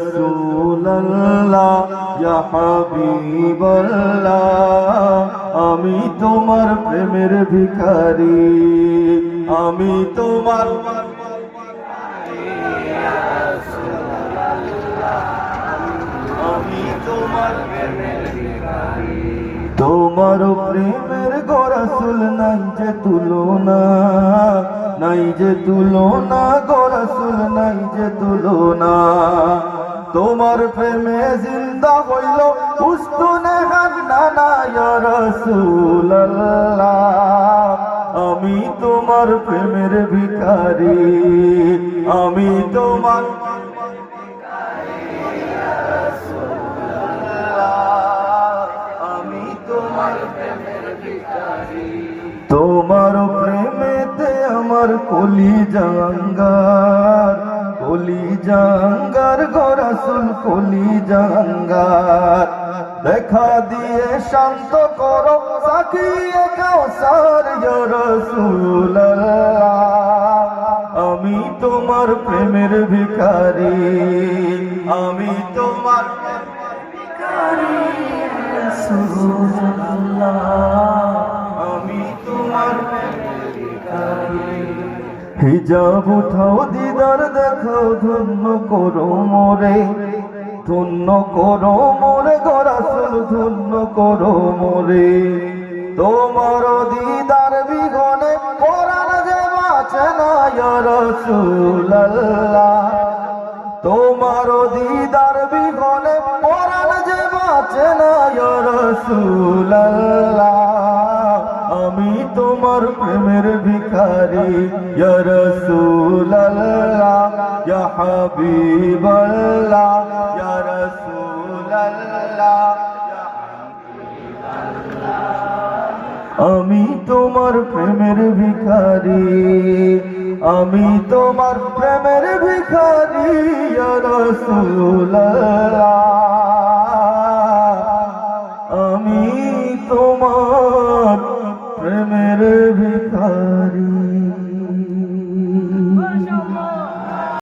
রাসূলুল্লাহ ইয়া হাবিবাল্লাহ আমি তোমার প্রেমের ভিখারি আমি তোমার আমি তোমার প্রেমের ভিখারি তোমার প্রেমের গো রাসূল নাই যে তুলনা নাই যে তুলনা গো রাসূল নাই যে তুলনা তোমার প্রেমে জিন্দা হইল উস্তুনে হান্নানা ইয়া রাসূলুল্লাহ আমি তোমার প্রেমের ভিখারি আমি তোমার তোমার প্রেমেতে আমার কলিজাঙ্গার গো রাসূল কলিজাঙ্গার দেখা দিয়ে শান্ত করো সাকিয়ে কাউসার ইয়া রাসূলুল্লাহ আমি তোমার প্রেমের ভিখারি আমি তোমার ভিখারি রাসূলুল্লাহ আমি তোমার হিজাব উঠাও দিদার দেখাও ধন্য করো মোরে গো রাসূল ধন্য করো মোরে তোমার দিদার বিঘনে পরাণ যে বাঁচে না ইয়া রাসূলুল্লাহ তোমার দিদার বিঘনে পরাণ যে বাঁচে না ইয়া রাসূলুল্লাহ আমি তোমার প্রেমের ভিখারি ইয়া রাসূলুল্লাহ ইয়া হাবিবাল্লাহ ইয়া রাসূলুল্লাহ আমি তোমার প্রেমের ভিখারি আমি তোমার প্রেমের ভিখারি ইয়া রাসূলুল্লাহ আমি তোমার